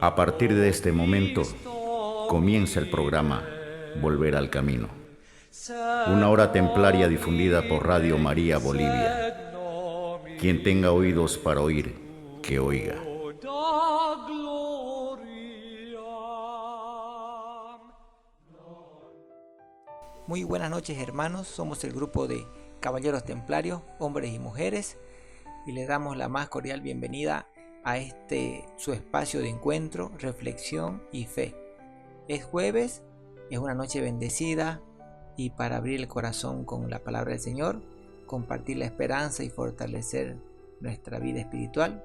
A partir de este momento, comienza el programa Volver al Camino. Una hora templaria difundida por Radio María Bolivia. Quien tenga oídos para oír, que oiga. Muy buenas noches, hermanos. Somos el grupo de Caballeros Templarios, hombres y mujeres, y les damos la más cordial bienvenida a su espacio de encuentro, reflexión y fe. Es jueves, es una noche bendecida, y para abrir el corazón con la palabra del Señor, compartir la esperanza y fortalecer nuestra vida espiritual,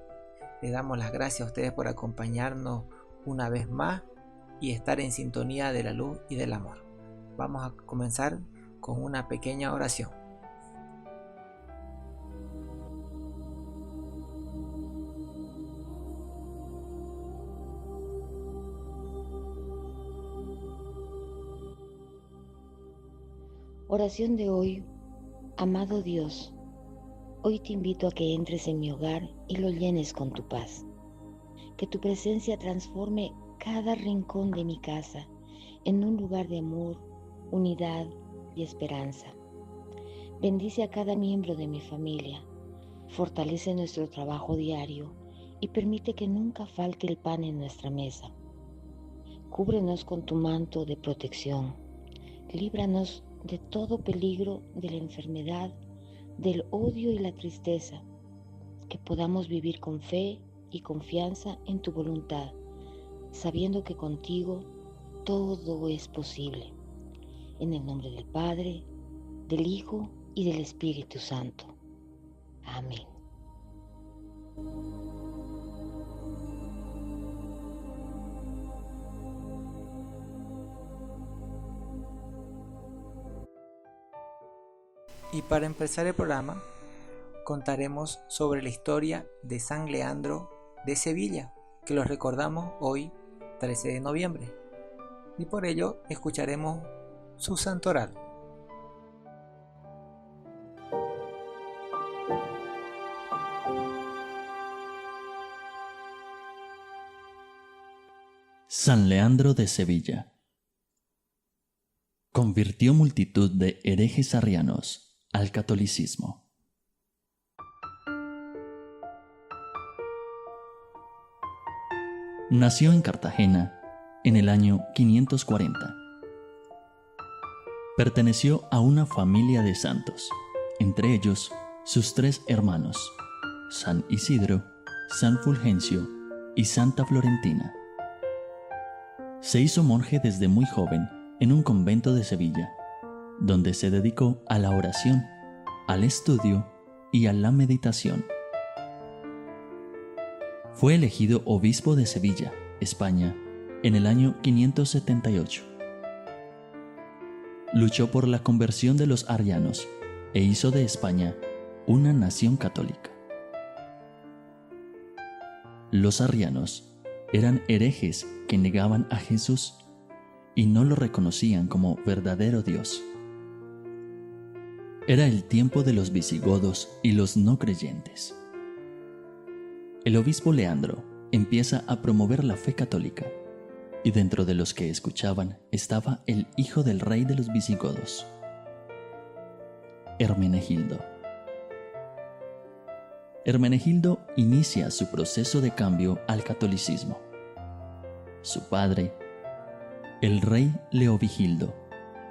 les damos las gracias a ustedes por acompañarnos una vez más y estar en sintonía de la luz y del amor. Vamos a comenzar con una pequeña oración. Oración de hoy. Amado Dios, hoy te invito a que entres en mi hogar y lo llenes con tu paz. Que tu presencia transforme cada rincón de mi casa en un lugar de amor, unidad y esperanza. Bendice a cada miembro de mi familia, fortalece nuestro trabajo diario y permite que nunca falte el pan en nuestra mesa. Cúbrenos con tu manto de protección, líbranos de todo peligro, de la enfermedad, del odio y la tristeza, que podamos vivir con fe y confianza en tu voluntad, sabiendo que contigo todo es posible. En el nombre del Padre, del Hijo y del Espíritu Santo. Amén. Y para empezar el programa, contaremos sobre la historia de San Leandro de Sevilla, que lo recordamos hoy, 13 de noviembre. Y por ello escucharemos su santoral. San Leandro de Sevilla convirtió multitud de herejes arrianos al catolicismo. Nació en Cartagena en el año 540. Perteneció a una familia de santos, entre ellos sus tres hermanos, San Isidro, San Fulgencio y Santa Florentina. Se hizo monje desde muy joven en un convento de Sevilla, donde se dedicó a la oración, al estudio y a la meditación. Fue elegido obispo de Sevilla, España, en el año 578. Luchó por la conversión de los arrianos e hizo de España una nación católica. Los arrianos eran herejes que negaban a Jesús y no lo reconocían como verdadero Dios. Era el tiempo de los visigodos y los no creyentes. El obispo Leandro empieza a promover la fe católica, y dentro de los que escuchaban estaba el hijo del rey de los visigodos, Hermenegildo. Hermenegildo inicia su proceso de cambio al catolicismo. Su padre, el rey Leovigildo,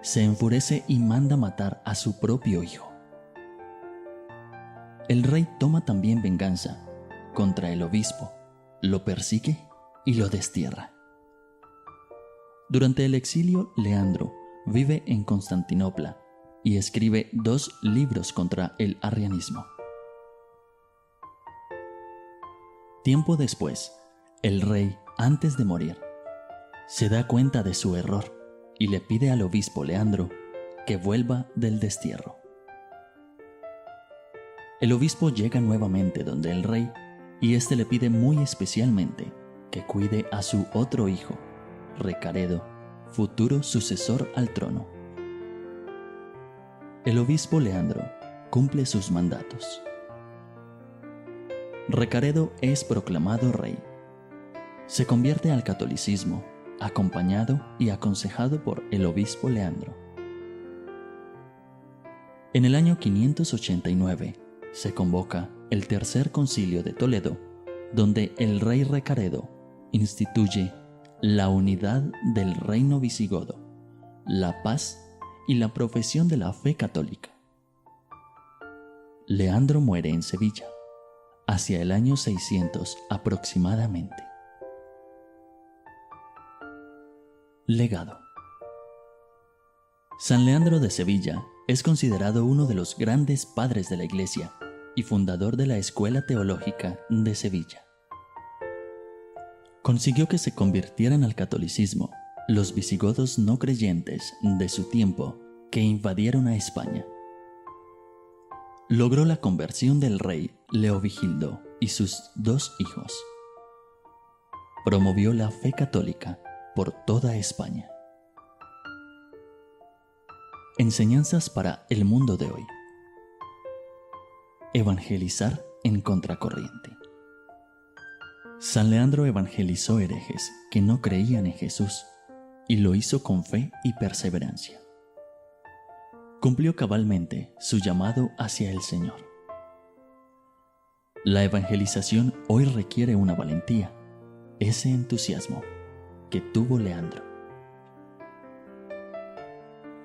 se enfurece y manda matar a su propio hijo. El rey toma también venganza contra el obispo, lo persigue y lo destierra. Durante el exilio, Leandro vive en Constantinopla y escribe 2 libros contra el arrianismo. Tiempo después, el rey, antes de morir, se da cuenta de su error y le pide al obispo Leandro que vuelva del destierro. El obispo llega nuevamente donde el rey y éste le pide muy especialmente que cuide a su otro hijo, Recaredo, futuro sucesor al trono. El obispo Leandro cumple sus mandatos. Recaredo es proclamado rey. Se convierte al catolicismo, acompañado y aconsejado por el obispo Leandro. En el año 589 se convoca el Tercer Concilio de Toledo, donde el rey Recaredo instituye la unidad del reino visigodo, la paz y la profesión de la fe católica. Leandro muere en Sevilla, hacia el año 600 aproximadamente. Legado. San Leandro de Sevilla es considerado uno de los grandes padres de la Iglesia y fundador de la Escuela Teológica de Sevilla. Consiguió que se convirtieran al catolicismo los visigodos no creyentes de su tiempo que invadieron a España. Logró la conversión del rey Leovigildo y sus 2 hijos. Promovió la fe católica por toda España. Enseñanzas para el mundo de hoy. Evangelizar en contracorriente. San Leandro evangelizó herejes que no creían en Jesús y lo hizo con fe y perseverancia. Cumplió cabalmente su llamado hacia el Señor. La evangelización hoy requiere una valentía, ese entusiasmo que tuvo Leandro.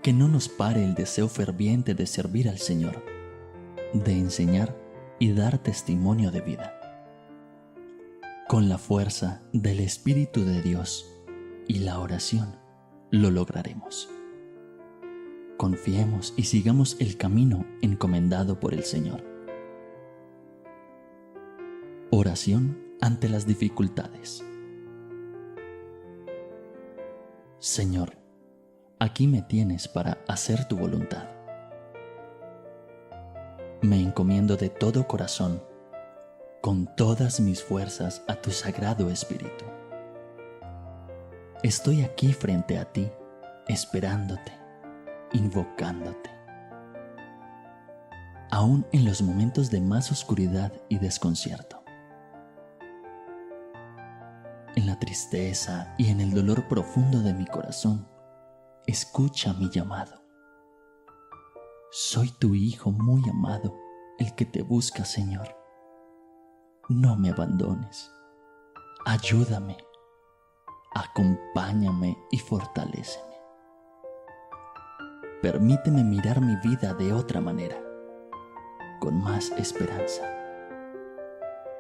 Que no nos pare el deseo ferviente de servir al Señor, de enseñar y dar testimonio de vida. Con la fuerza del Espíritu de Dios y la oración lo lograremos. Confiemos y sigamos el camino encomendado por el Señor. Oración ante las dificultades. Señor, aquí me tienes para hacer tu voluntad. Me encomiendo de todo corazón, con todas mis fuerzas a tu Sagrado Espíritu. Estoy aquí frente a ti, esperándote, invocándote. Aún en los momentos de más oscuridad y desconcierto. En la tristeza y en el dolor profundo de mi corazón, escucha mi llamado. Soy tu Hijo muy amado, el que te busca, Señor. No me abandones. Ayúdame. Acompáñame y fortaléceme. Permíteme mirar mi vida de otra manera, con más esperanza.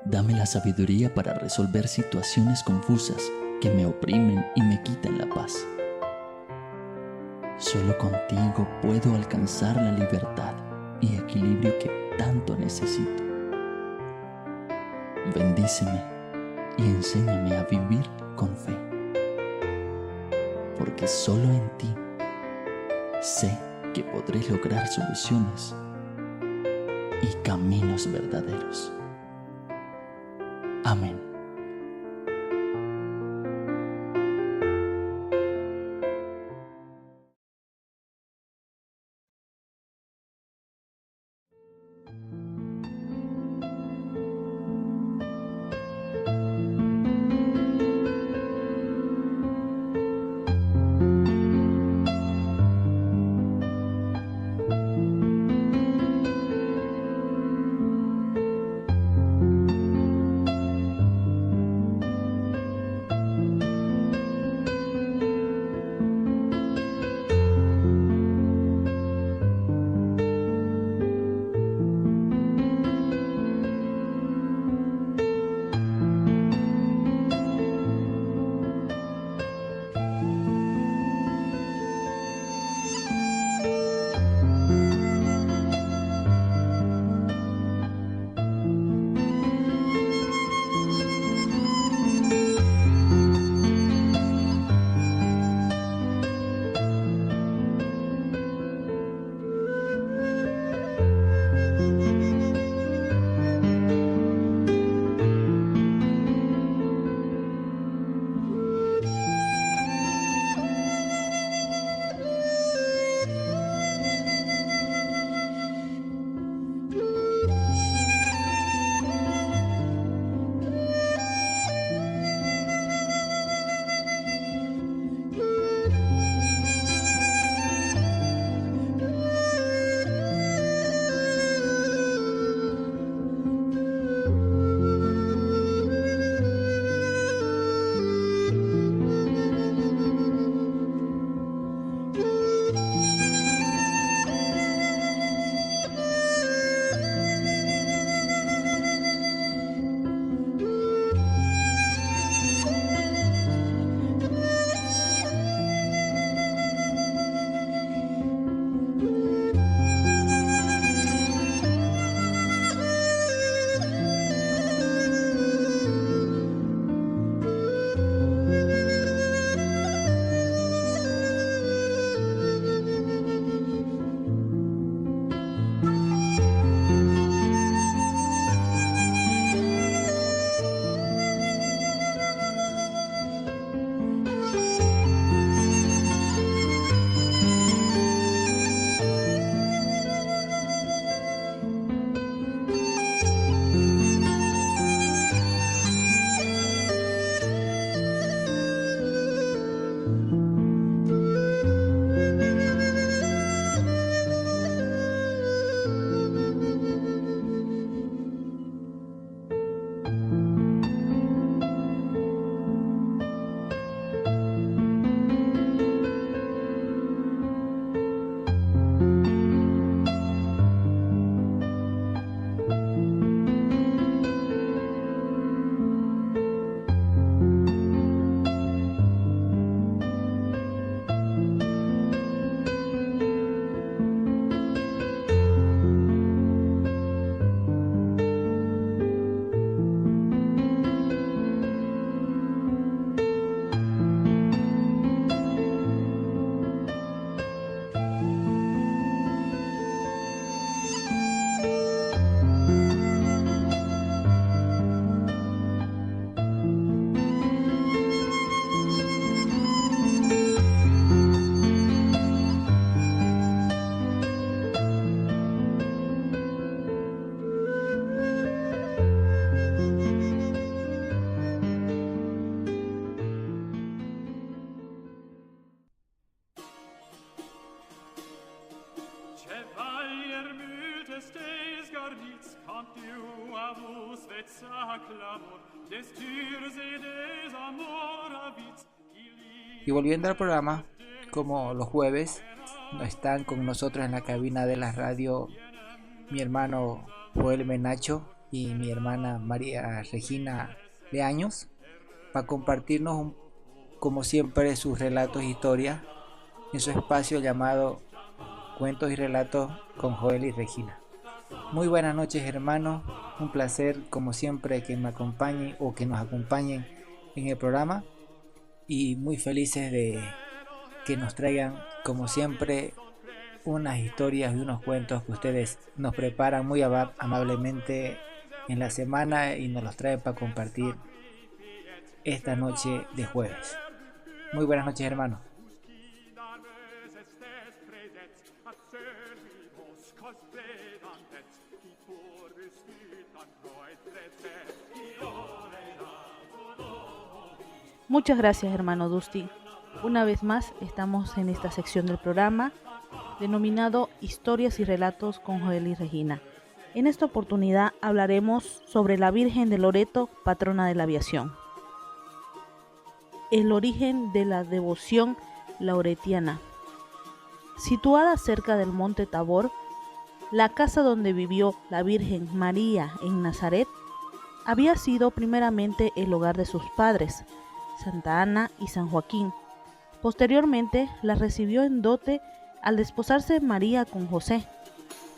Dame la sabiduría para resolver situaciones confusas que me oprimen y me quitan la paz. Solo contigo puedo alcanzar la libertad y equilibrio que tanto necesito. Bendíceme y enséñame a vivir con fe, porque solo en ti sé que podré lograr soluciones y caminos verdaderos. Amén. Y volviendo al programa, como los jueves, están con nosotros en la cabina de la radio mi hermano Joel Menacho y mi hermana María Regina Leaños, para compartirnos, como siempre, sus relatos e historias en su espacio llamado Cuentos y Relatos con Joel y Regina. Muy buenas noches, hermanos, un placer como siempre que me acompañen o que nos acompañen en el programa, y muy felices de que nos traigan como siempre unas historias y unos cuentos que ustedes nos preparan muy amablemente en la semana y nos los traen para compartir esta noche de jueves. Muy buenas noches, hermanos. Muchas gracias, hermano Dusty. Una vez más estamos en esta sección del programa denominado Historias y Relatos con Joel y Regina. En esta oportunidad hablaremos sobre la Virgen de Loreto, patrona de la aviación. El origen de la devoción lauretiana. Situada cerca del monte Tabor, la casa donde vivió la Virgen María en Nazaret había sido primeramente el hogar de sus padres, Santa Ana y San Joaquín. Posteriormente la recibió en dote al desposarse María con José.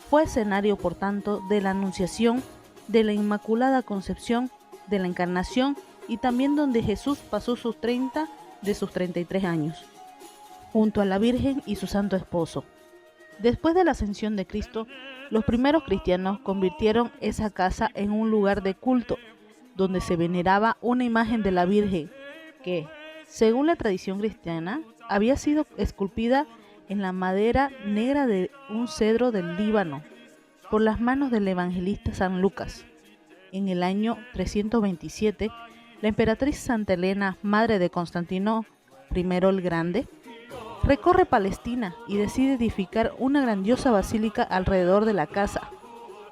Fue escenario, por tanto, de la Anunciación, de la Inmaculada Concepción, de la Encarnación y también donde Jesús pasó sus 30 de sus 33 años, junto a la Virgen y su santo esposo. Después de la ascensión de Cristo, los primeros cristianos convirtieron esa casa en un lugar de culto, donde se veneraba una imagen de la Virgen que, según la tradición cristiana, había sido esculpida en la madera negra de un cedro del Líbano por las manos del evangelista San Lucas. En el año 327, la emperatriz Santa Elena, madre de Constantino I el Grande, recorre Palestina y decide edificar una grandiosa basílica alrededor de la casa,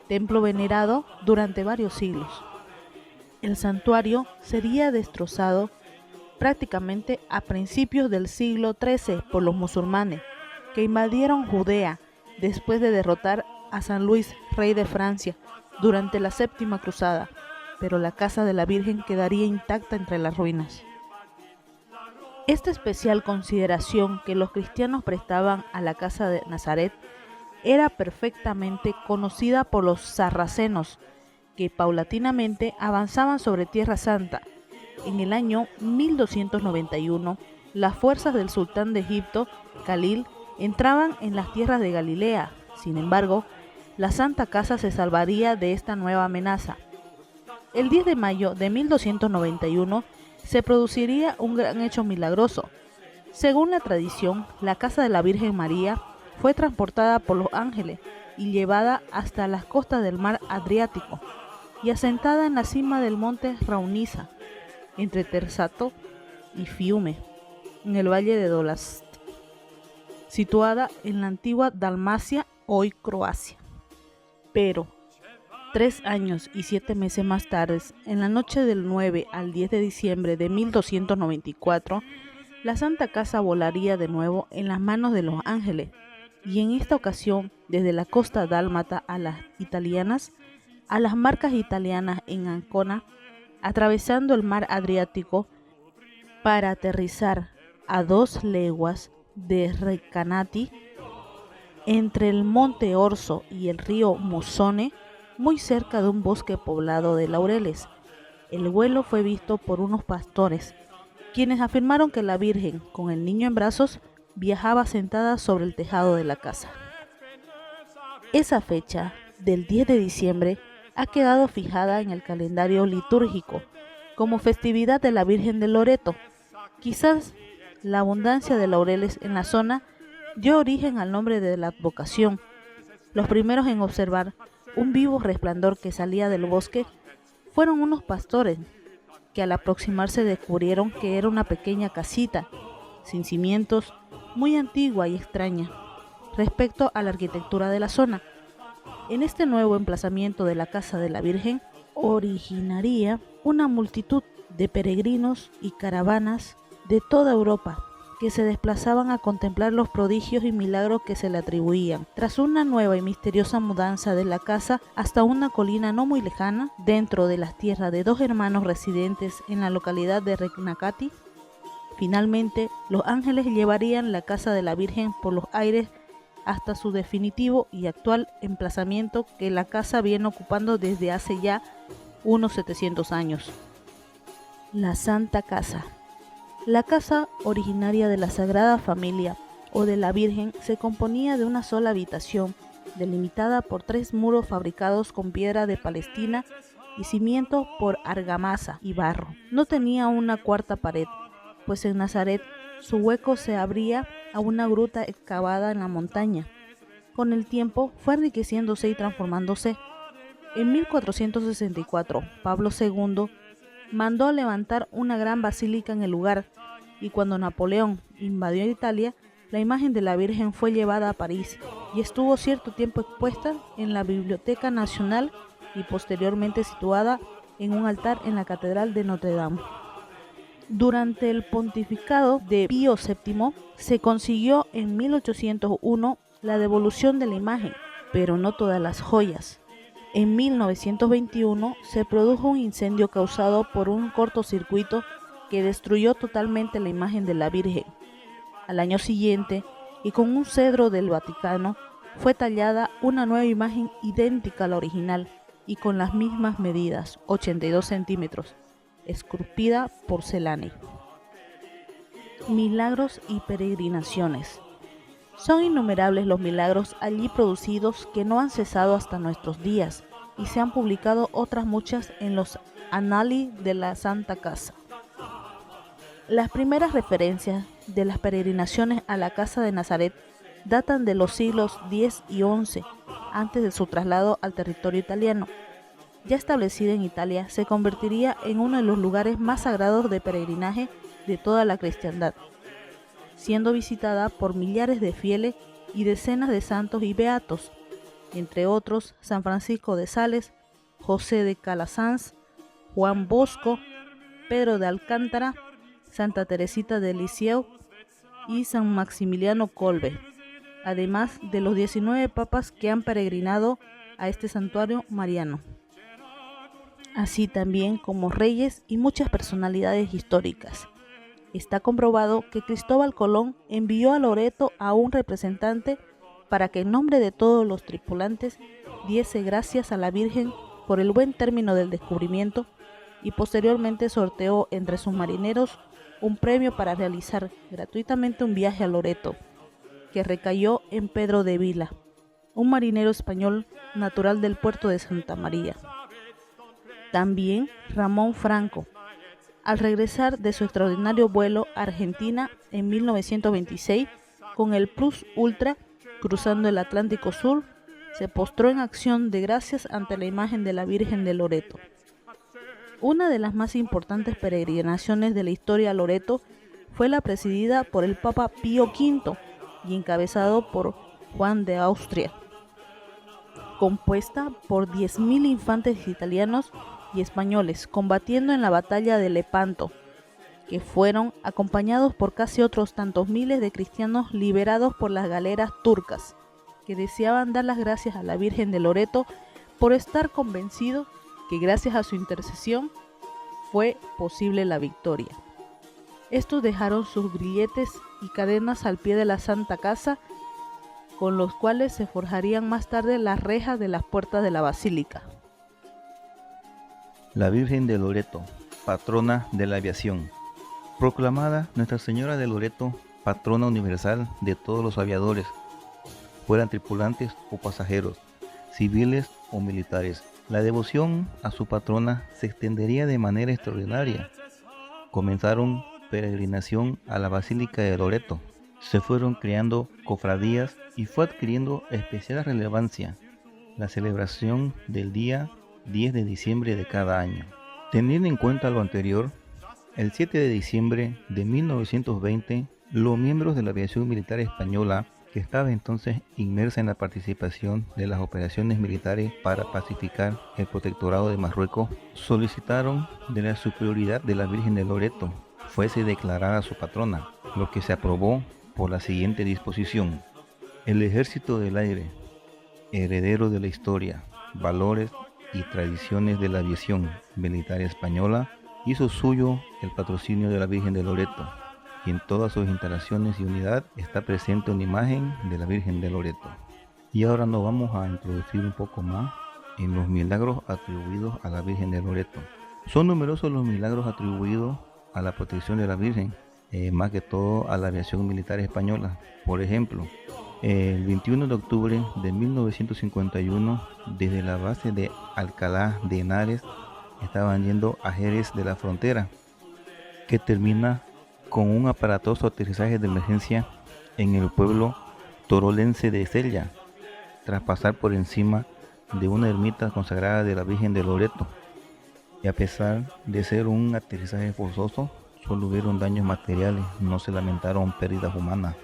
templo venerado durante varios siglos. El santuario sería destrozado prácticamente a principios del siglo XIII por los musulmanes, que invadieron Judea después de derrotar a San Luis, rey de Francia, durante la Séptima Cruzada, pero la casa de la Virgen quedaría intacta entre las ruinas. Esta especial consideración que los cristianos prestaban a la casa de Nazaret era perfectamente conocida por los sarracenos, que paulatinamente avanzaban sobre Tierra Santa. En el año 1291, las fuerzas del sultán de Egipto, Khalil, entraban en las tierras de Galilea. Sin embargo, la Santa Casa se salvaría de esta nueva amenaza. El 10 de mayo de 1291 se produciría un gran hecho milagroso. Según la tradición, la casa de la Virgen María fue transportada por los ángeles y llevada hasta las costas del mar Adriático y asentada en la cima del monte Rauniza, entre Terzato y Fiume, en el valle de Dolast, situada en la antigua Dalmacia, hoy Croacia. Pero 3 años y 7 meses más tarde, en la noche del 9 al 10 de diciembre de 1294, la Santa Casa volaría de nuevo en las manos de los ángeles, y en esta ocasión desde la costa dálmata a las italianas, a las marcas italianas en Ancona, atravesando el mar Adriático para aterrizar a 2 leguas de Recanati, entre el monte Orso y el río Musone, muy cerca de un bosque poblado de laureles. El vuelo fue visto por unos pastores, quienes afirmaron que la Virgen, con el niño en brazos, viajaba sentada sobre el tejado de la casa. Esa fecha, del 10 de diciembre, ha quedado fijada en el calendario litúrgico como festividad de la Virgen de Loreto. Quizás la abundancia de laureles en la zona dio origen al nombre de la advocación. Los primeros en observar un vivo resplandor que salía del bosque fueron unos pastores, que al aproximarse descubrieron que era una pequeña casita, sin cimientos, muy antigua y extraña respecto a la arquitectura de la zona. En este nuevo emplazamiento de la Casa de la Virgen originaría una multitud de peregrinos y caravanas de toda Europa que se desplazaban a contemplar los prodigios y milagros que se le atribuían. Tras una nueva y misteriosa mudanza de la casa hasta una colina no muy lejana, dentro de las tierras de dos hermanos residentes en la localidad de Regnacati, finalmente los ángeles llevarían la Casa de la Virgen por los aires hasta su definitivo y actual emplazamiento que la casa viene ocupando desde hace ya unos 700 años. La Santa Casa. La casa originaria de la Sagrada Familia o de la Virgen se componía de una sola habitación, delimitada por 3 muros fabricados con piedra de Palestina y cimientos por argamasa y barro. No tenía una cuarta pared, pues en Nazaret su hueco se abría a una gruta excavada en la montaña. Con el tiempo fue enriqueciéndose y transformándose. En 1464, Pablo II mandó levantar una gran basílica en el lugar, y cuando Napoleón invadió Italia, la imagen de la Virgen fue llevada a París y estuvo cierto tiempo expuesta en la Biblioteca Nacional y posteriormente situada en un altar en la Catedral de Notre Dame. Durante el pontificado de Pío VII se consiguió en 1801 la devolución de la imagen, pero no todas las joyas. En 1921 se produjo un incendio causado por un cortocircuito que destruyó totalmente la imagen de la Virgen. Al año siguiente, y con un cedro del Vaticano, fue tallada una nueva imagen idéntica a la original y con las mismas medidas, 82 centímetros, esculpida por Celani. Milagros y peregrinaciones. Son innumerables los milagros allí producidos que no han cesado hasta nuestros días, y se han publicado otras muchas en los Annali de la Santa Casa. Las primeras referencias de las peregrinaciones a la Casa de Nazaret datan de los siglos X y XI, antes de su traslado al territorio italiano. Ya establecida en Italia, se convertiría en uno de los lugares más sagrados de peregrinaje de toda la cristiandad, siendo visitada por millares de fieles y decenas de santos y beatos, entre otros San Francisco de Sales, José de Calasanz, Juan Bosco, Pedro de Alcántara, Santa Teresita de Lisieux y San Maximiliano Kolbe, además de los 19 papas que han peregrinado a este santuario mariano, así también como reyes y muchas personalidades históricas. Está comprobado que Cristóbal Colón envió a Loreto a un representante para que en nombre de todos los tripulantes diese gracias a la Virgen por el buen término del descubrimiento, y posteriormente sorteó entre sus marineros un premio para realizar gratuitamente un viaje a Loreto, que recayó en Pedro de Vila, un marinero español natural del puerto de Santa María. También Ramón Franco, al regresar de su extraordinario vuelo a Argentina en 1926 con el Plus Ultra, cruzando el Atlántico Sur, se postró en acción de gracias ante la imagen de la Virgen de Loreto. Una de las más importantes peregrinaciones de la historia a Loreto fue la presidida por el Papa Pío V y encabezado por Juan de Austria, compuesta por 10.000 infantes italianos y españoles combatiendo en la batalla de Lepanto, que fueron acompañados por casi otros tantos miles de cristianos liberados por las galeras turcas, que deseaban dar las gracias a la Virgen de Loreto por estar convencidos que gracias a su intercesión fue posible la victoria. Estos dejaron sus grilletes y cadenas al pie de la Santa Casa, con los cuales se forjarían más tarde las rejas de las puertas de la basílica. La Virgen de Loreto, patrona de la aviación. Proclamada Nuestra Señora de Loreto, patrona universal de todos los aviadores, fueran tripulantes o pasajeros, civiles o militares. La devoción a su patrona se extendería de manera extraordinaria. Comenzaron peregrinación a la Basílica de Loreto. Se fueron creando cofradías y fue adquiriendo especial relevancia la celebración del día 10 de diciembre de cada año. Teniendo en cuenta lo anterior, el 7 de diciembre de 1920, los miembros de la aviación militar española que estaba entonces inmersa en la participación de las operaciones militares para pacificar el protectorado de Marruecos, solicitaron de la superioridad de la Virgen de Loreto fuese declarada su patrona, lo que se aprobó por la siguiente disposición. El Ejército del Aire, heredero de la historia, valores y tradiciones de la aviación militar española, hizo suyo el patrocinio de la Virgen de Loreto, y en todas sus instalaciones y unidad está presente una imagen de la Virgen de Loreto. Y ahora nos vamos a introducir un poco más en los milagros atribuidos a la Virgen de Loreto. Son numerosos los milagros atribuidos a la protección de la Virgen, más que todo a la aviación militar española. Por ejemplo, el 21 de octubre de 1951, desde la base de Alcalá de Henares, estaban yendo a Jerez de la Frontera, que termina con un aparatoso aterrizaje de emergencia en el pueblo torolense de Cella, tras pasar por encima de una ermita consagrada de la Virgen de Loreto. Y a pesar de ser un aterrizaje forzoso, solo hubieron daños materiales, no se lamentaron pérdidas humanas.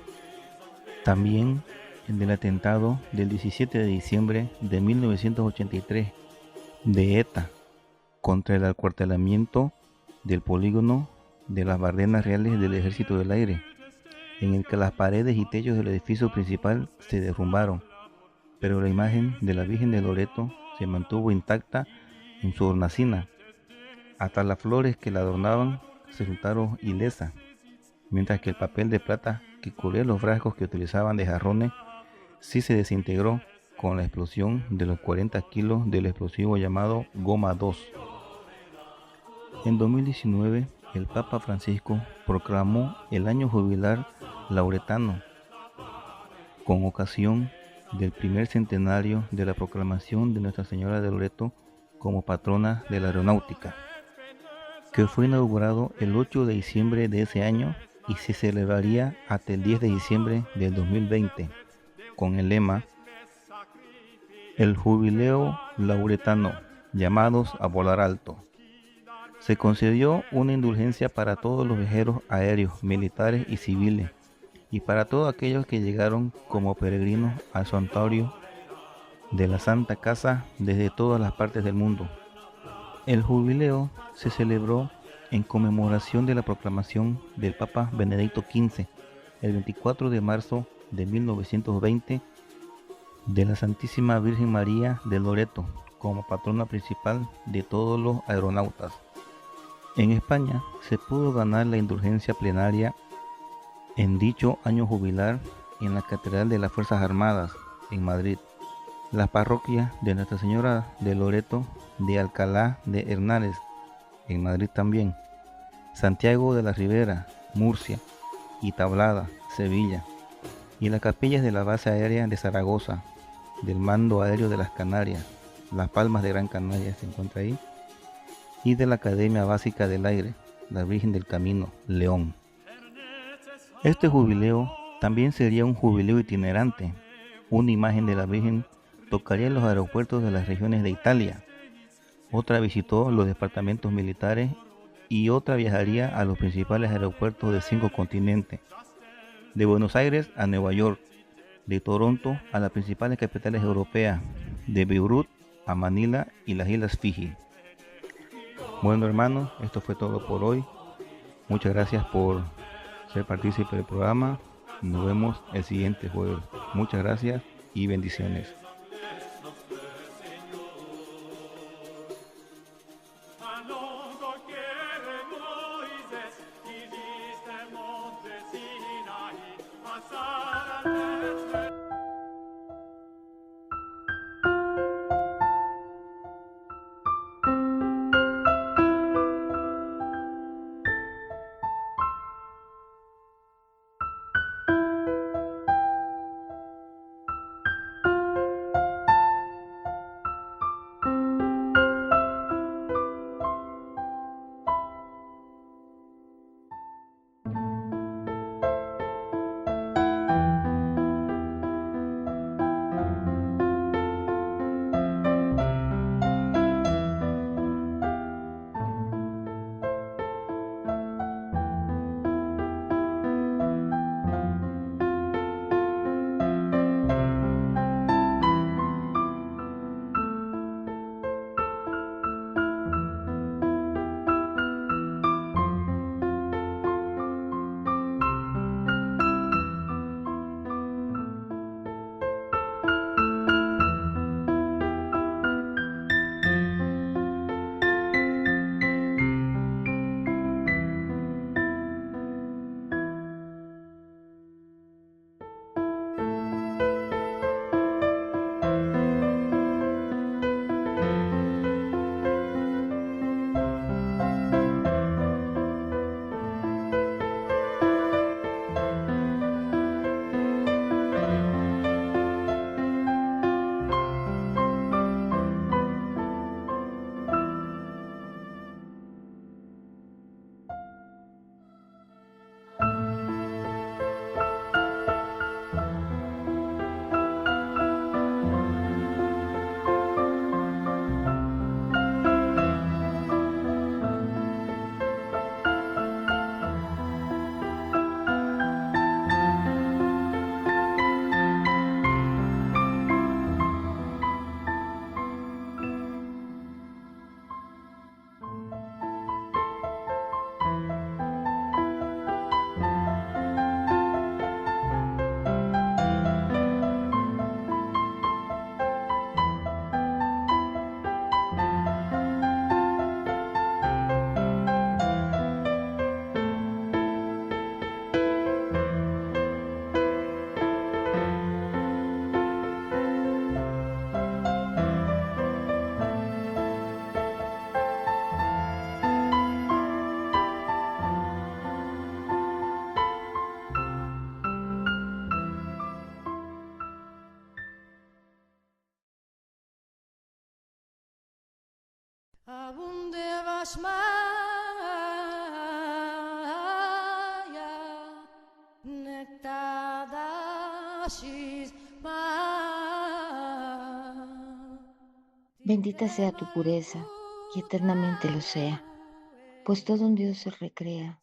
También el del atentado del 17 de diciembre de 1983 de ETA contra el acuartelamiento del polígono de las Bardenas Reales del Ejército del Aire, en el que las paredes y techos del edificio principal se derrumbaron, pero la imagen de la Virgen de Loreto se mantuvo intacta en su hornacina. Hasta las flores que la adornaban resultaron ilesas, mientras que el papel de plata que cubría los frascos que utilizaban de jarrones sí se desintegró con la explosión de los 40 kilos del explosivo llamado Goma 2. En 2019, el Papa Francisco proclamó el año jubilar lauretano con ocasión del primer centenario de la proclamación de Nuestra Señora de Loreto como patrona de la aeronáutica, que fue inaugurado el 8 de diciembre de ese año y se celebraría hasta el 10 de diciembre del 2020, con el lema El Jubileo Lauretano, llamados a volar alto. Se concedió una indulgencia para todos los viajeros aéreos, militares y civiles, y para todos aquellos que llegaron como peregrinos al santuario de la Santa Casa desde todas las partes del mundo. El jubileo se celebró en conmemoración de la proclamación del Papa Benedicto XV, el 24 de marzo de 1920, de la Santísima Virgen María de Loreto como patrona principal de todos los aeronautas. En España se pudo ganar la indulgencia plenaria en dicho año jubilar en la Catedral de las Fuerzas Armadas, en Madrid. Las parroquias de Nuestra Señora de Loreto de Alcalá de Henares, en Madrid también, Santiago de la Ribera, Murcia, y Tablada, Sevilla, y las capillas de la base aérea de Zaragoza, del Mando Aéreo de las Canarias, Las Palmas de Gran Canaria se encuentra ahí, y de la Academia Básica del Aire, la Virgen del Camino, León. Este jubileo también sería un jubileo itinerante. Una imagen de la Virgen tocaría en los aeropuertos de las regiones de Italia, otra visitó los departamentos militares y otra viajaría a los principales aeropuertos de 5 continentes, de Buenos Aires a Nueva York, de Toronto a las principales capitales europeas, de Beirut a Manila y las Islas Fiji. Bueno, hermanos, esto fue todo por hoy. Muchas gracias por ser partícipe del programa. Nos vemos el siguiente jueves. Muchas gracias y bendiciones. Bendita sea tu pureza y eternamente lo sea, pues todo un Dios se recrea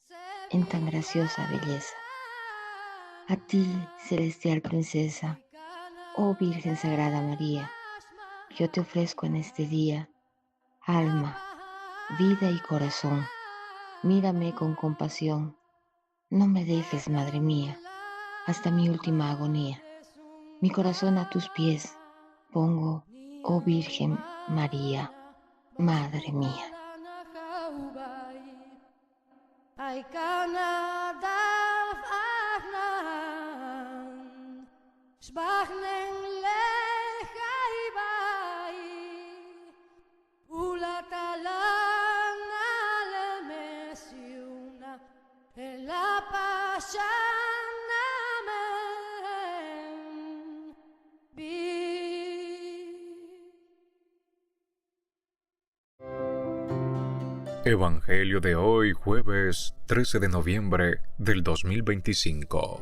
en tan graciosa belleza. A ti, celestial princesa, oh Virgen Sagrada María, yo te ofrezco en este día alma, vida y corazón. Mírame con compasión, no me dejes, Madre mía, hasta mi última agonía. Mi corazón a tus pies pongo, oh Virgen María, Madre mía. Evangelio de hoy, jueves 13 de noviembre del 2025.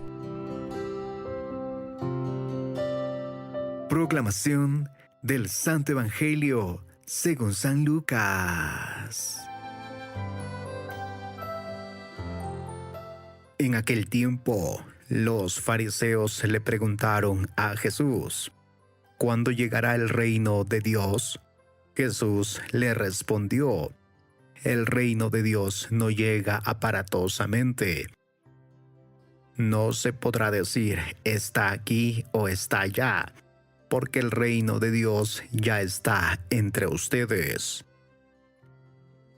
Proclamación del Santo Evangelio según San Lucas. En aquel tiempo, los fariseos le preguntaron a Jesús: ¿cuándo llegará el reino de Dios? Jesús le respondió: el reino de Dios no llega aparatosamente. No se podrá decir está aquí o está allá, porque el reino de Dios ya está entre ustedes.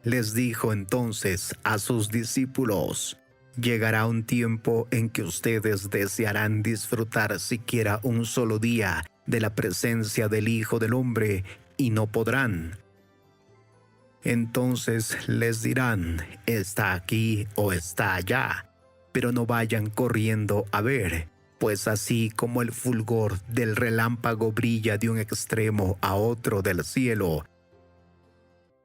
Les dijo entonces a sus discípulos: llegará un tiempo en que ustedes desearán disfrutar siquiera un solo día de la presencia del Hijo del Hombre y no podrán. Entonces les dirán: está aquí o está allá, pero no vayan corriendo a ver, pues así como el fulgor del relámpago brilla de un extremo a otro del cielo,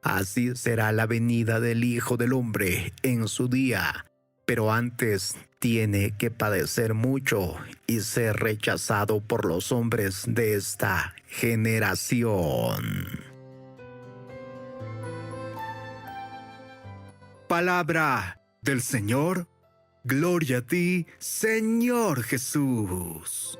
así será la venida del Hijo del Hombre en su día. Pero antes tiene que padecer mucho y ser rechazado por los hombres de esta generación. Palabra del Señor. Gloria a ti, Señor Jesús.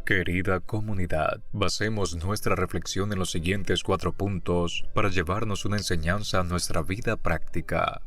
Querida comunidad, basemos nuestra reflexión en los siguientes 4 puntos para llevarnos una enseñanza a nuestra vida práctica.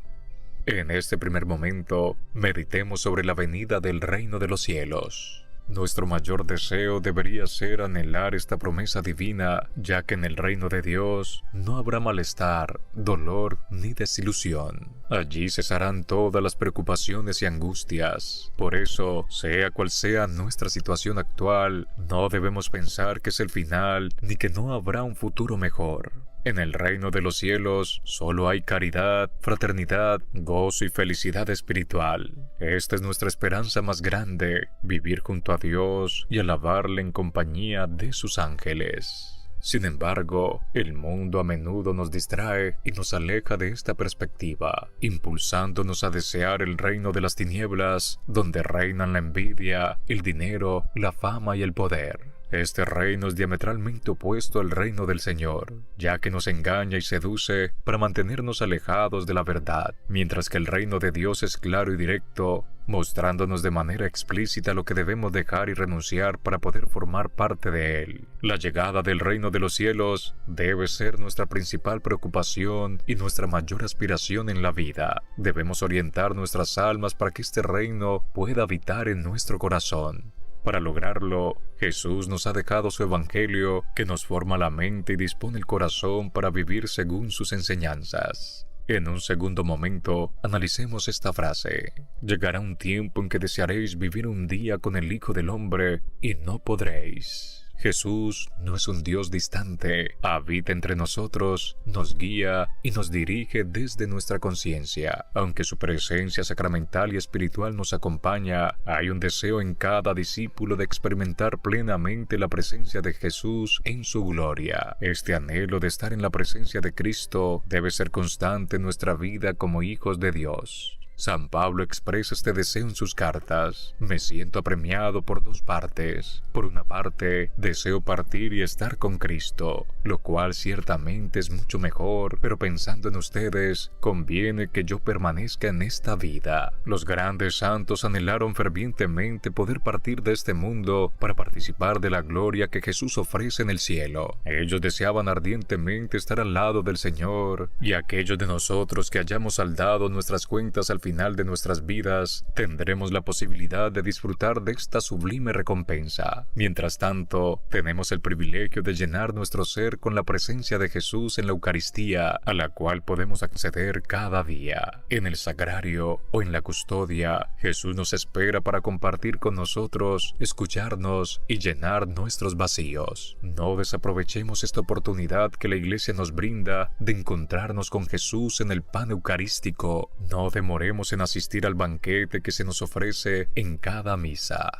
En este primer momento, meditemos sobre la venida del reino de los cielos. Nuestro mayor deseo debería ser anhelar esta promesa divina, ya que en el reino de Dios no habrá malestar, dolor ni desilusión. Allí cesarán todas las preocupaciones y angustias. Por eso, sea cual sea nuestra situación actual, no debemos pensar que es el final ni que no habrá un futuro mejor. En el reino de los cielos solo hay caridad, fraternidad, gozo y felicidad espiritual. Esta es nuestra esperanza más grande, vivir junto a Dios y alabarle en compañía de sus ángeles. Sin embargo, el mundo a menudo nos distrae y nos aleja de esta perspectiva, impulsándonos a desear el reino de las tinieblas, donde reinan la envidia, el dinero, la fama y el poder. Este reino es diametralmente opuesto al reino del Señor, ya que nos engaña y seduce para mantenernos alejados de la verdad, mientras que el reino de Dios es claro y directo, mostrándonos de manera explícita lo que debemos dejar y renunciar para poder formar parte de él. La llegada del reino de los cielos debe ser nuestra principal preocupación y nuestra mayor aspiración en la vida. Debemos orientar nuestras almas para que este reino pueda habitar en nuestro corazón. Para lograrlo, Jesús nos ha dejado su Evangelio que nos forma la mente y dispone el corazón para vivir según sus enseñanzas. En un segundo momento, analicemos esta frase. Llegará un tiempo en que desearéis vivir un día con el Hijo del Hombre y no podréis. Jesús no es un Dios distante, habita entre nosotros, nos guía y nos dirige desde nuestra conciencia. Aunque su presencia sacramental y espiritual nos acompaña, hay un deseo en cada discípulo de experimentar plenamente la presencia de Jesús en su gloria. Este anhelo de estar en la presencia de Cristo debe ser constante en nuestra vida como hijos de Dios. San Pablo expresa este deseo en sus cartas. Me siento apremiado por dos partes. Por una parte, deseo partir y estar con Cristo, lo cual ciertamente es mucho mejor, pero pensando en ustedes, conviene que yo permanezca en esta vida. Los grandes santos anhelaron fervientemente poder partir de este mundo para participar de la gloria que Jesús ofrece en el cielo. Ellos deseaban ardientemente estar al lado del Señor, y aquellos de nosotros que hayamos saldado nuestras cuentas al final de nuestras vidas, tendremos la posibilidad de disfrutar de esta sublime recompensa. Mientras tanto, tenemos el privilegio de llenar nuestro ser con la presencia de Jesús en la Eucaristía, a la cual podemos acceder cada día. En el sagrario o en la custodia, Jesús nos espera para compartir con nosotros, escucharnos y llenar nuestros vacíos. No desaprovechemos esta oportunidad que la Iglesia nos brinda de encontrarnos con Jesús en el pan eucarístico. No demoremos en asistir al banquete que se nos ofrece en cada misa.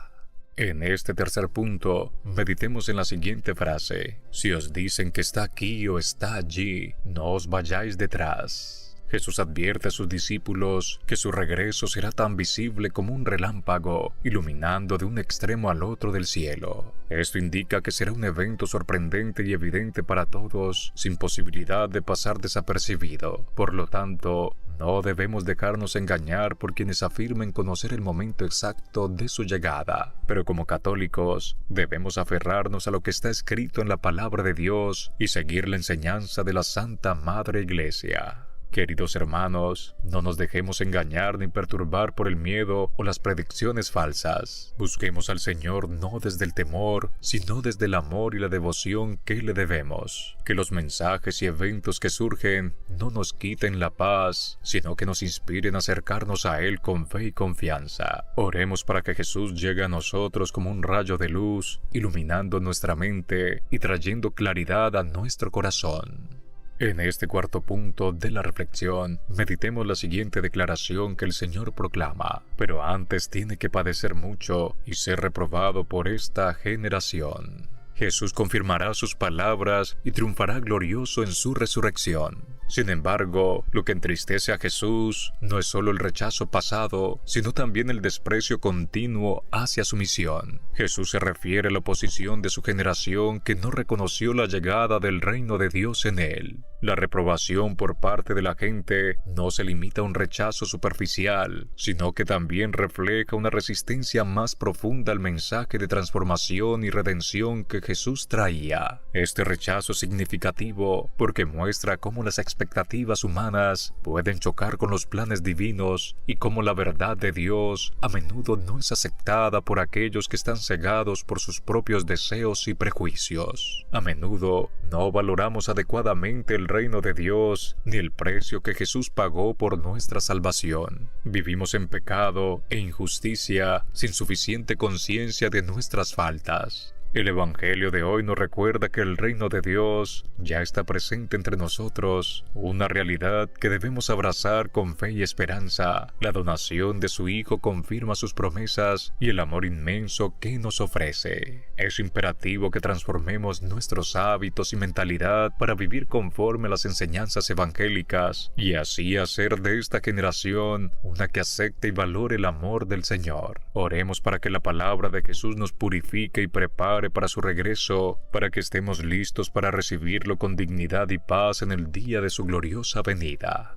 En este tercer punto, meditemos en la siguiente frase: si os dicen que está aquí o está allí, no os vayáis detrás. Jesús advierte a sus discípulos que su regreso será tan visible como un relámpago, iluminando de un extremo al otro del cielo. Esto indica que será un evento sorprendente y evidente para todos, sin posibilidad de pasar desapercibido. Por lo tanto, no debemos dejarnos engañar por quienes afirmen conocer el momento exacto de su llegada. Pero como católicos, debemos aferrarnos a lo que está escrito en la palabra de Dios y seguir la enseñanza de la Santa Madre Iglesia. Queridos hermanos, no nos dejemos engañar ni perturbar por el miedo o las predicciones falsas. Busquemos al Señor no desde el temor, sino desde el amor y la devoción que le debemos. Que los mensajes y eventos que surgen no nos quiten la paz, sino que nos inspiren a acercarnos a Él con fe y confianza. Oremos para que Jesús llegue a nosotros como un rayo de luz, iluminando nuestra mente y trayendo claridad a nuestro corazón. En este cuarto punto de la reflexión, meditemos la siguiente declaración que el Señor proclama: pero antes tiene que padecer mucho y ser reprobado por esta generación. Jesús confirmará sus palabras y triunfará glorioso en su resurrección. Sin embargo, lo que entristece a Jesús no es solo el rechazo pasado, sino también el desprecio continuo hacia su misión. Jesús se refiere a la oposición de su generación que no reconoció la llegada del reino de Dios en él. La reprobación por parte de la gente no se limita a un rechazo superficial, sino que también refleja una resistencia más profunda al mensaje de transformación y redención que Jesús traía. Este rechazo es significativo porque muestra cómo las expectativas humanas pueden chocar con los planes divinos y cómo la verdad de Dios a menudo no es aceptada por aquellos que están cegados por sus propios deseos y prejuicios. A menudo no valoramos adecuadamente el reino de Dios ni el precio que Jesús pagó por nuestra salvación. Vivimos en pecado e injusticia sin suficiente conciencia de nuestras faltas. El Evangelio de hoy nos recuerda que el reino de Dios ya está presente entre nosotros, una realidad que debemos abrazar con fe y esperanza. La donación de su Hijo confirma sus promesas y el amor inmenso que nos ofrece. Es imperativo que transformemos nuestros hábitos y mentalidad para vivir conforme a las enseñanzas evangélicas y así hacer de esta generación una que acepte y valore el amor del Señor. Oremos para que la palabra de Jesús nos purifique y prepare para su regreso, para que estemos listos para recibirlo con dignidad y paz en el día de su gloriosa venida.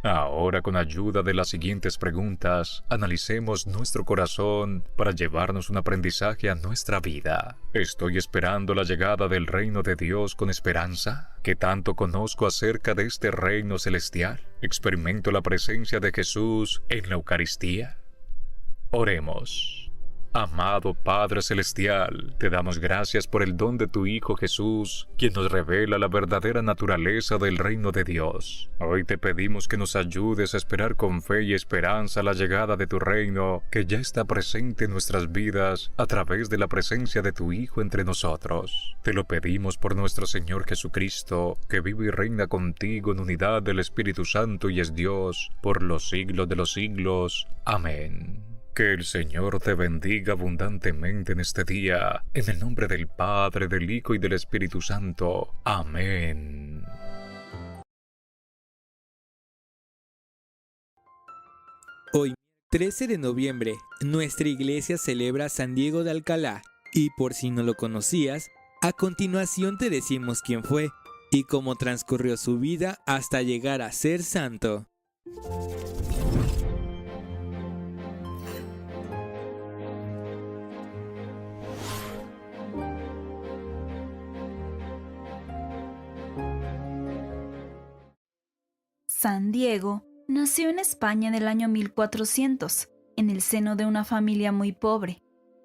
Ahora, con ayuda de las siguientes preguntas, analicemos nuestro corazón para llevarnos un aprendizaje a nuestra vida. ¿Estoy esperando la llegada del reino de Dios con esperanza? ¿Qué tanto conozco acerca de este reino celestial? ¿Experimento la presencia de Jesús en la Eucaristía? Oremos. Amado Padre Celestial, te damos gracias por el don de tu Hijo Jesús, quien nos revela la verdadera naturaleza del reino de Dios. Hoy te pedimos que nos ayudes a esperar con fe y esperanza la llegada de tu reino, que ya está presente en nuestras vidas a través de la presencia de tu Hijo entre nosotros. Te lo pedimos por nuestro Señor Jesucristo, que vive y reina contigo en unidad del Espíritu Santo y es Dios, por los siglos de los siglos. Amén. Que el Señor te bendiga abundantemente en este día, en el nombre del Padre, del Hijo y del Espíritu Santo. Amén. Hoy, 13 de noviembre, nuestra iglesia celebra San Diego de Alcalá, y por si no lo conocías, a continuación te decimos quién fue y cómo transcurrió su vida hasta llegar a ser santo. San Diego nació en España en el año 1400, en el seno de una familia muy pobre.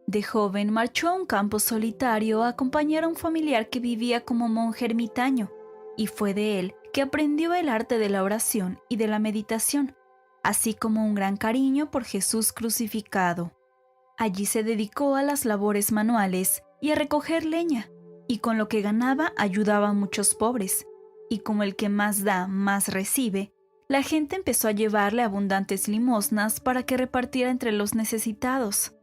De joven marchó a un campo solitario a acompañar a un familiar que vivía como monje ermitaño, y fue de él que aprendió el arte de la oración y de la meditación, así como un gran cariño por Jesús crucificado. Allí se dedicó a las labores manuales y a recoger leña, y con lo que ganaba ayudaba a muchos pobres. Y como el que más da, más recibe, la gente empezó a llevarle abundantes limosnas para que repartiera entre los necesitados.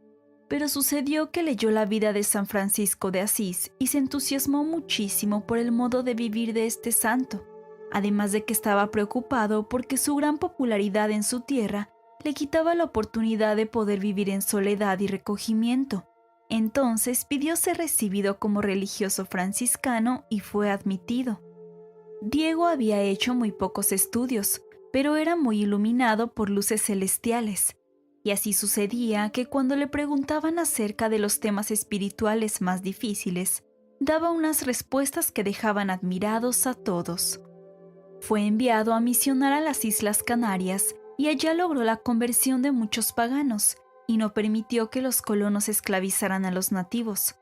Pero sucedió que leyó la vida de San Francisco de Asís y se entusiasmó muchísimo por el modo de vivir de este santo, además de que estaba preocupado porque su gran popularidad en su tierra le quitaba la oportunidad de poder vivir en soledad y recogimiento. Entonces pidió ser recibido como religioso franciscano y fue admitido. Diego había hecho muy pocos estudios, pero era muy iluminado por luces celestiales, y así sucedía que cuando le preguntaban acerca de los temas espirituales más difíciles, daba unas respuestas que dejaban admirados a todos. Fue enviado a misionar a las Islas Canarias y allá logró la conversión de muchos paganos y no permitió que los colonos esclavizaran a los nativos.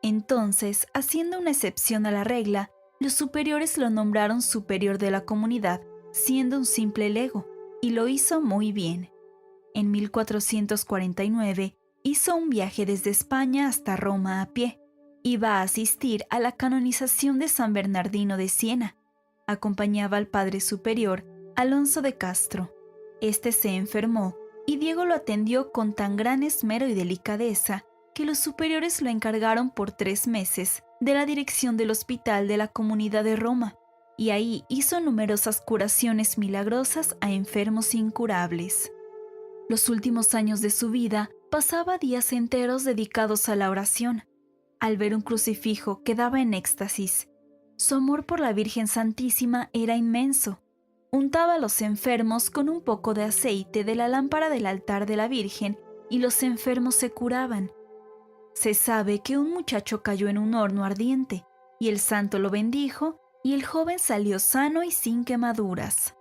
Entonces, haciendo una excepción a la regla, los superiores lo nombraron superior de la comunidad, siendo un simple lego, y lo hizo muy bien. En 1449 hizo un viaje desde España hasta Roma a pie. Iba a asistir a la canonización de San Bernardino de Siena. Acompañaba al padre superior, Alonso de Castro. Este se enfermó y Diego lo atendió con tan gran esmero y delicadeza que los superiores lo encargaron por 3 meses de la dirección del hospital de la Comunidad de Roma, y ahí hizo numerosas curaciones milagrosas a enfermos incurables. Los últimos años de su vida pasaba días enteros dedicados a la oración. Al ver un crucifijo quedaba en éxtasis. Su amor por la Virgen Santísima era inmenso. Untaba a los enfermos con un poco de aceite de la lámpara del altar de la Virgen y los enfermos se curaban. Se sabe que un muchacho cayó en un horno ardiente, y el santo lo bendijo, y el joven salió sano y sin quemaduras.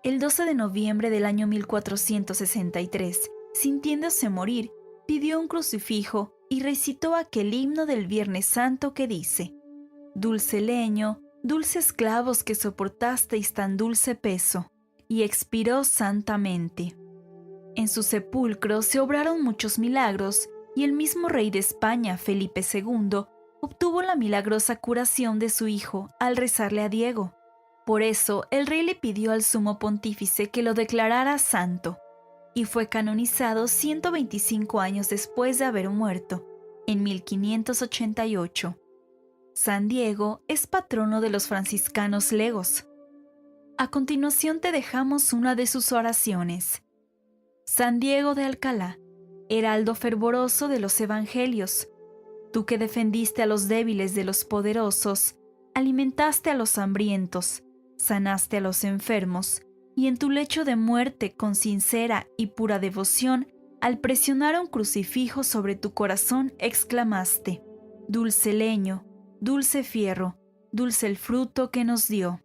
El 12 de noviembre del año 1463, sintiéndose morir, pidió un crucifijo y recitó aquel himno del Viernes Santo que dice: «Dulce leño, dulces clavos que soportasteis tan dulce peso», y expiró santamente. En su sepulcro se obraron muchos milagros, y el mismo rey de España, Felipe II, obtuvo la milagrosa curación de su hijo al rezarle a Diego. Por eso, el rey le pidió al sumo pontífice que lo declarara santo, y fue canonizado 125 años después de haber muerto, en 1588. San Diego es patrono de los franciscanos legos. A continuación te dejamos una de sus oraciones. San Diego de Alcalá, heraldo fervoroso de los evangelios, tú que defendiste a los débiles de los poderosos, alimentaste a los hambrientos, sanaste a los enfermos, y en tu lecho de muerte con sincera y pura devoción, al presionar un crucifijo sobre tu corazón, exclamaste: «Dulce leño, dulce fierro, dulce el fruto que nos dio».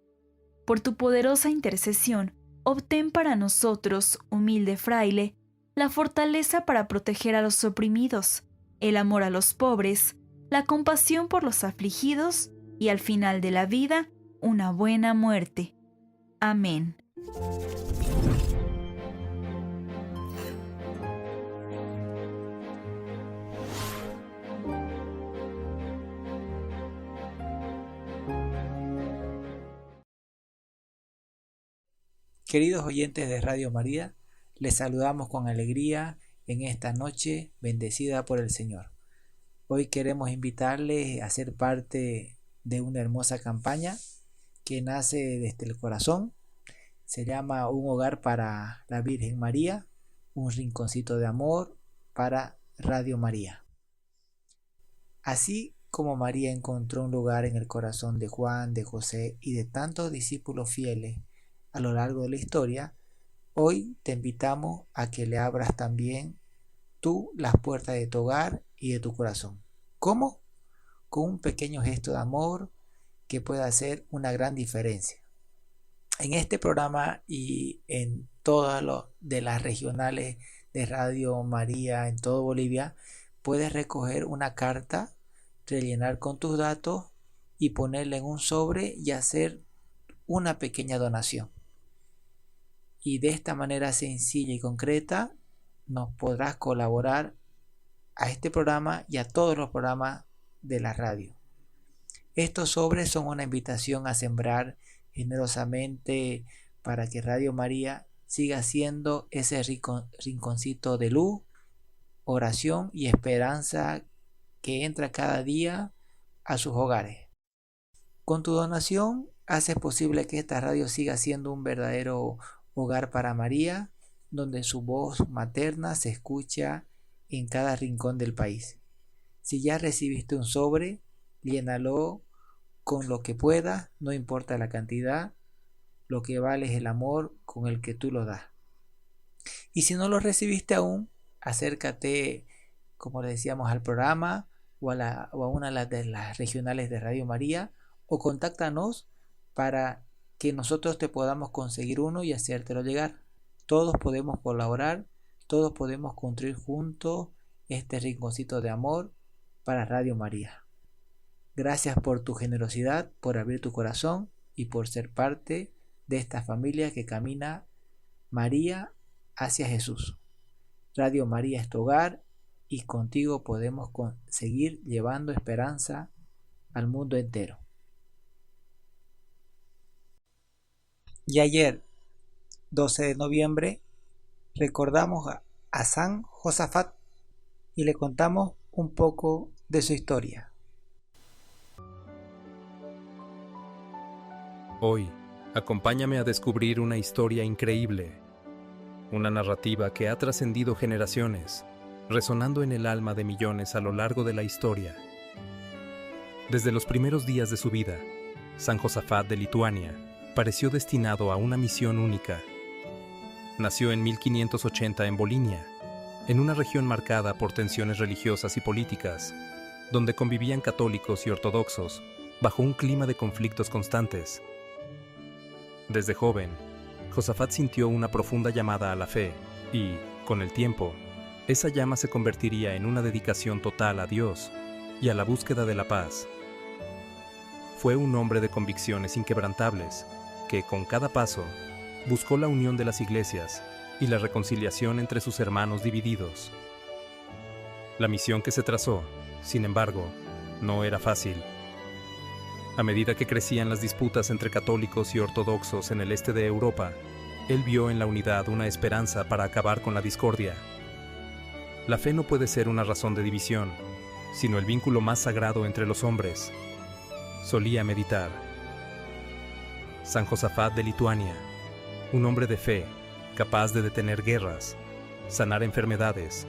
Por tu poderosa intercesión, obtén para nosotros, humilde fraile, la fortaleza para proteger a los oprimidos, el amor a los pobres, la compasión por los afligidos y al final de la vida, una buena muerte. Amén. Queridos oyentes de Radio María, les saludamos con alegría en esta noche bendecida por el Señor. Hoy queremos invitarles a ser parte de una hermosa campaña que nace desde el corazón. Se llama Un hogar para la Virgen María, un rinconcito de amor para Radio María. Así como María encontró un lugar en el corazón de Juan, de José y de tantos discípulos fieles a lo largo de la historia, hoy te invitamos a que le abras también tú las puertas de tu hogar y de tu corazón. ¿Cómo? Con un pequeño gesto de amor que puede hacer una gran diferencia. En este programa y en todas de las regionales de Radio María en todo Bolivia, puedes recoger una carta, rellenar con tus datos y ponerla en un sobre y hacer una pequeña donación. Y de esta manera sencilla y concreta nos podrás colaborar a este programa y a todos los programas de la radio. Estos sobres son una invitación a sembrar generosamente para que Radio María siga siendo ese rinconcito de luz, oración y esperanza que entra cada día a sus hogares. Con tu donación haces posible que esta radio siga siendo un verdadero hogar para María, donde su voz materna se escucha en cada rincón del país. Si ya recibiste un sobre, llénalo con lo que puedas, no importa la cantidad, lo que vale es el amor con el que tú lo das. Y si no lo recibiste aún, acércate, como le decíamos, al programa o a una de las regionales de Radio María, o contáctanos para que nosotros te podamos conseguir uno y hacértelo llegar. Todos podemos colaborar, todos podemos construir juntos este rinconcito de amor para Radio María. Gracias por tu generosidad, por abrir tu corazón y por ser parte de esta familia que camina María hacia Jesús. Radio María es tu hogar y contigo podemos seguir llevando esperanza al mundo entero. Y ayer, 12 de noviembre, recordamos a San Josafat y le contamos un poco de su historia. Hoy, acompáñame a descubrir una historia increíble, una narrativa que ha trascendido generaciones, resonando en el alma de millones a lo largo de la historia. Desde los primeros días de su vida, San Josafat de Lituania pareció destinado a una misión única. Nació en 1580 en Volinia, en una región marcada por tensiones religiosas y políticas, donde convivían católicos y ortodoxos bajo un clima de conflictos constantes. Desde joven, Josafat sintió una profunda llamada a la fe y, con el tiempo, esa llama se convertiría en una dedicación total a Dios y a la búsqueda de la paz. Fue un hombre de convicciones inquebrantables que, con cada paso, buscó la unión de las iglesias y la reconciliación entre sus hermanos divididos. La misión que se trazó, sin embargo, no era fácil. A medida que crecían las disputas entre católicos y ortodoxos en el este de Europa, él vio en la unidad una esperanza para acabar con la discordia. La fe no puede ser una razón de división, sino el vínculo más sagrado entre los hombres. Solía meditar. San Josafat de Lituania, un hombre de fe, capaz de detener guerras, sanar enfermedades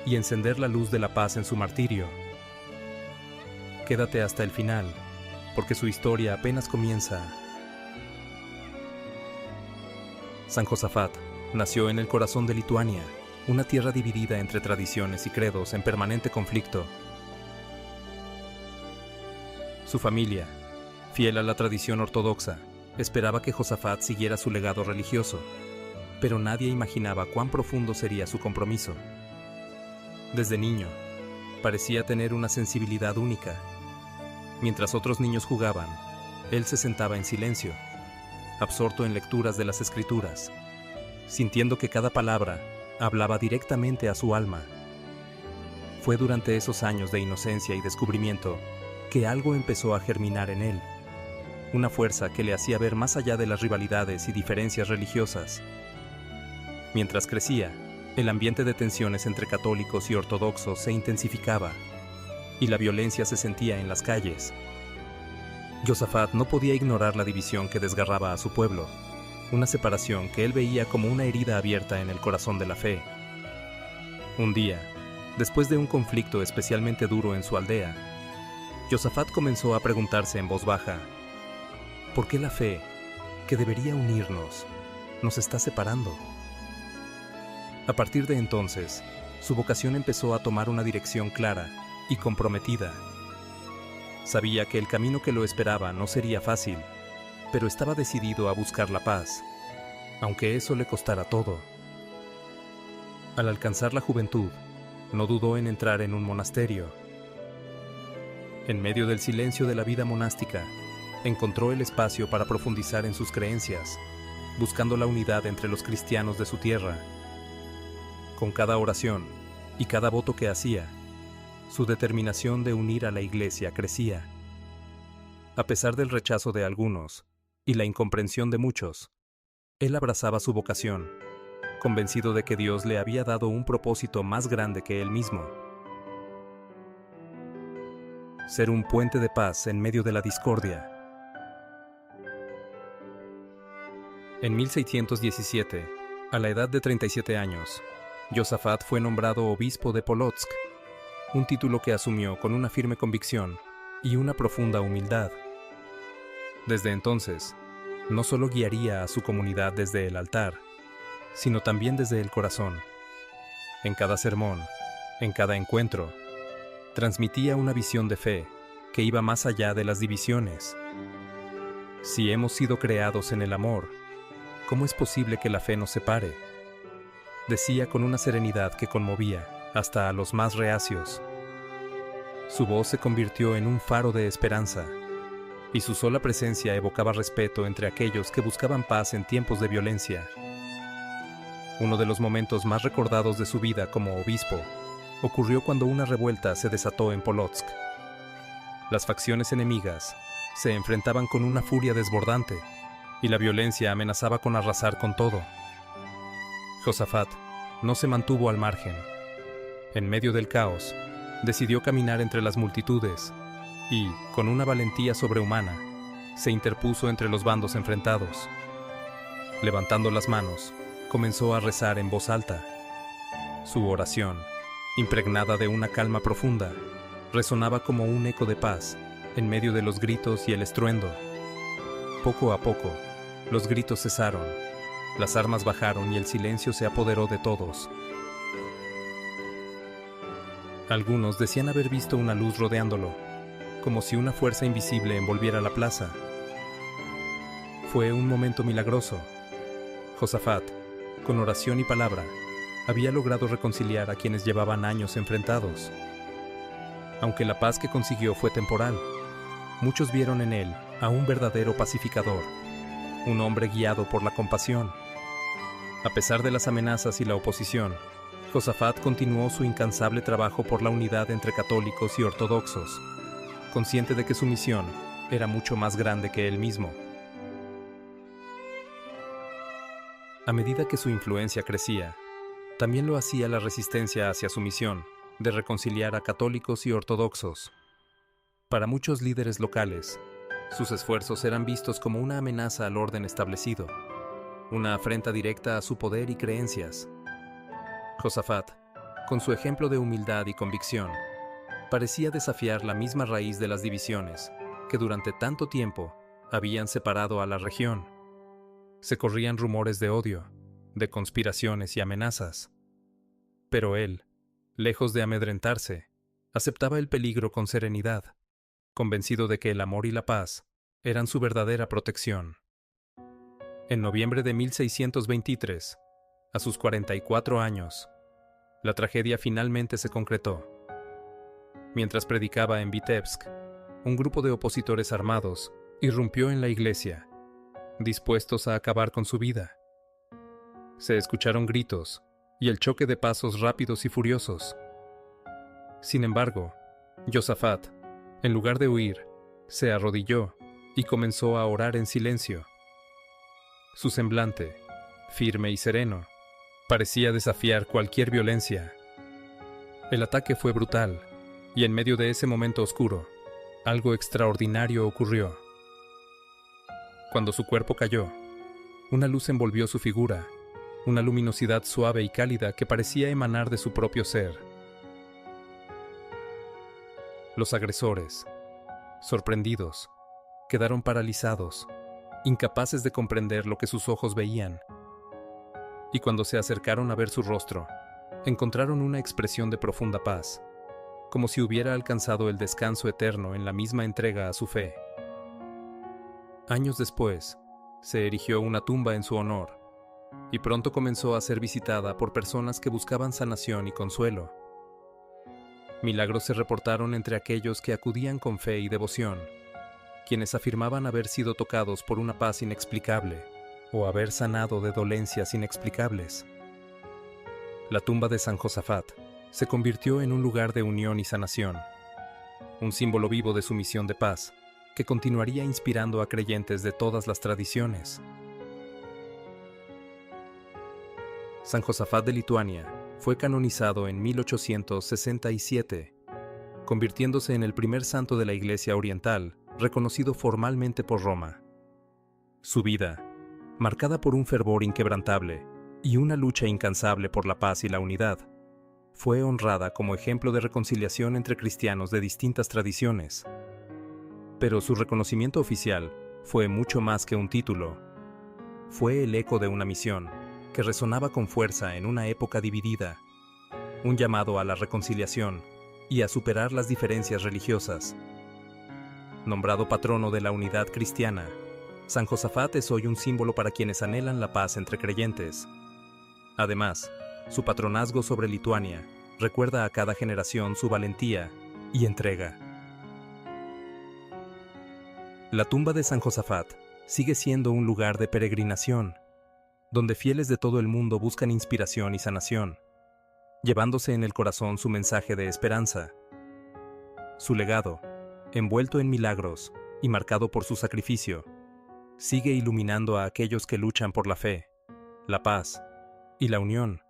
y encender la luz de la paz en su martirio. Quédate hasta el final, porque su historia apenas comienza. San Josafat nació en el corazón de Lituania, una tierra dividida entre tradiciones y credos en permanente conflicto. Su familia, fiel a la tradición ortodoxa, esperaba que Josafat siguiera su legado religioso. pero nadie imaginaba cuán profundo sería su compromiso. Desde niño, parecía tener una sensibilidad única. Mientras otros niños jugaban, él se sentaba en silencio, absorto en lecturas de las Escrituras, sintiendo que cada palabra hablaba directamente a su alma. Fue durante esos años de inocencia y descubrimiento que algo empezó a germinar en él, una fuerza que le hacía ver más allá de las rivalidades y diferencias religiosas. Mientras crecía, el ambiente de tensiones entre católicos y ortodoxos se intensificaba, y la violencia se sentía en las calles. Josafat no podía ignorar la división que desgarraba a su pueblo, una separación que él veía como una herida abierta en el corazón de la fe. Un día, después de un conflicto especialmente duro en su aldea, Josafat comenzó a preguntarse en voz baja: ¿por qué la fe, que debería unirnos, nos está separando? A partir de entonces, su vocación empezó a tomar una dirección clara y comprometida. Sabía que el camino que lo esperaba no sería fácil, pero estaba decidido a buscar la paz, aunque eso le costara todo. Al alcanzar la juventud, no dudó en entrar en un monasterio. En medio del silencio de la vida monástica, encontró el espacio para profundizar en sus creencias, buscando la unidad entre los cristianos de su tierra. Con cada oración y cada voto que hacía, su determinación de unir a la Iglesia crecía. A pesar del rechazo de algunos y la incomprensión de muchos, él abrazaba su vocación, convencido de que Dios le había dado un propósito más grande que él mismo: ser un puente de paz en medio de la discordia. En 1617, a la edad de 37 años, Josafat fue nombrado obispo de Polotsk, un título que asumió con una firme convicción y una profunda humildad. Desde entonces, no solo guiaría a su comunidad desde el altar, sino también desde el corazón. En cada sermón, en cada encuentro, transmitía una visión de fe que iba más allá de las divisiones. Si hemos sido creados en el amor, ¿cómo es posible que la fe nos separe?, decía con una serenidad que conmovía hasta a los más reacios. Su voz se convirtió en un faro de esperanza, y su sola presencia evocaba respeto entre aquellos que buscaban paz en tiempos de violencia. Uno de los momentos más recordados de su vida como obispo ocurrió cuando una revuelta se desató en Polotsk. Las facciones enemigas se enfrentaban con una furia desbordante, y la violencia amenazaba con arrasar con todo. Josafat no se mantuvo al margen. En medio del caos, decidió caminar entre las multitudes y, con una valentía sobrehumana, se interpuso entre los bandos enfrentados. Levantando las manos, comenzó a rezar en voz alta. Su oración, impregnada de una calma profunda, resonaba como un eco de paz en medio de los gritos y el estruendo. Poco a poco, los gritos cesaron, las armas bajaron y el silencio se apoderó de todos. Algunos decían haber visto una luz rodeándolo, como si una fuerza invisible envolviera la plaza. Fue un momento milagroso. Josafat, con oración y palabra, había logrado reconciliar a quienes llevaban años enfrentados. Aunque la paz que consiguió fue temporal, muchos vieron en él a un verdadero pacificador, un hombre guiado por la compasión. A pesar de las amenazas y la oposición, Josafat continuó su incansable trabajo por la unidad entre católicos y ortodoxos, consciente de que su misión era mucho más grande que él mismo. A medida que su influencia crecía, también lo hacía la resistencia hacia su misión de reconciliar a católicos y ortodoxos. Para muchos líderes locales, sus esfuerzos eran vistos como una amenaza al orden establecido, una afrenta directa a su poder y creencias. Josafat, con su ejemplo de humildad y convicción, parecía desafiar la misma raíz de las divisiones que durante tanto tiempo habían separado a la región. Se corrían rumores de odio, de conspiraciones y amenazas. Pero él, lejos de amedrentarse, aceptaba el peligro con serenidad, convencido de que el amor y la paz eran su verdadera protección. En noviembre de 1623, A sus 44 años, la tragedia finalmente se concretó. Mientras predicaba en Vitebsk, un grupo de opositores armados irrumpió en la iglesia, dispuestos a acabar con su vida. Se escucharon gritos y el choque de pasos rápidos y furiosos. Sin embargo, Josafat, en lugar de huir, se arrodilló y comenzó a orar en silencio. Su semblante, firme y sereno, parecía desafiar cualquier violencia. El ataque fue brutal, y en medio de ese momento oscuro, algo extraordinario ocurrió. Cuando su cuerpo cayó, una luz envolvió su figura, una luminosidad suave y cálida que parecía emanar de su propio ser. Los agresores, sorprendidos, quedaron paralizados, incapaces de comprender lo que sus ojos veían. Y cuando se acercaron a ver su rostro, encontraron una expresión de profunda paz, como si hubiera alcanzado el descanso eterno en la misma entrega a su fe. Años después, se erigió una tumba en su honor, y pronto comenzó a ser visitada por personas que buscaban sanación y consuelo. Milagros se reportaron entre aquellos que acudían con fe y devoción, quienes afirmaban haber sido tocados por una paz inexplicable o haber sanado de dolencias inexplicables. La tumba de San Josafat se convirtió en un lugar de unión y sanación, un símbolo vivo de su misión de paz que continuaría inspirando a creyentes de todas las tradiciones. San Josafat de Lituania fue canonizado en 1867, convirtiéndose en el primer santo de la Iglesia Oriental reconocido formalmente por Roma. Su vida, marcada por un fervor inquebrantable y una lucha incansable por la paz y la unidad, fue honrada como ejemplo de reconciliación entre cristianos de distintas tradiciones. Pero su reconocimiento oficial fue mucho más que un título. Fue el eco de una misión que resonaba con fuerza en una época dividida, un llamado a la reconciliación y a superar las diferencias religiosas. Nombrado patrono de la unidad cristiana, San Josafat es hoy un símbolo para quienes anhelan la paz entre creyentes. Además, su patronazgo sobre Lituania recuerda a cada generación su valentía y entrega. La tumba de San Josafat sigue siendo un lugar de peregrinación, donde fieles de todo el mundo buscan inspiración y sanación, llevándose en el corazón su mensaje de esperanza. Su legado, envuelto en milagros y marcado por su sacrificio, sigue iluminando a aquellos que luchan por la fe, la paz y la unión,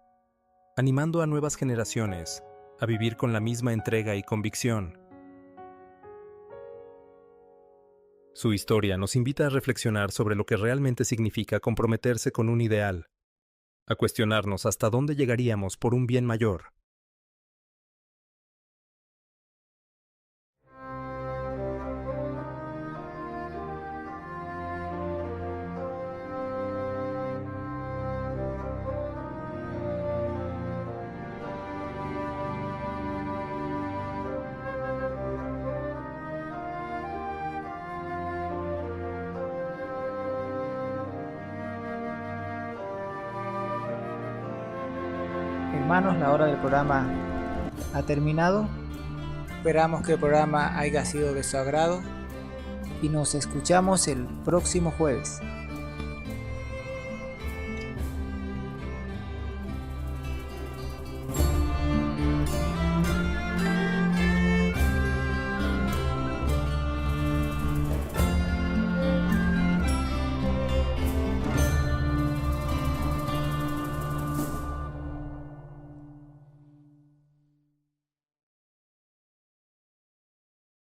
animando a nuevas generaciones a vivir con la misma entrega y convicción. Su historia nos invita a reflexionar sobre lo que realmente significa comprometerse con un ideal, a cuestionarnos hasta dónde llegaríamos por un bien mayor. Hermanos, la hora del programa ha terminado. Esperamos que el programa haya sido de su agrado y nos escuchamos el próximo jueves.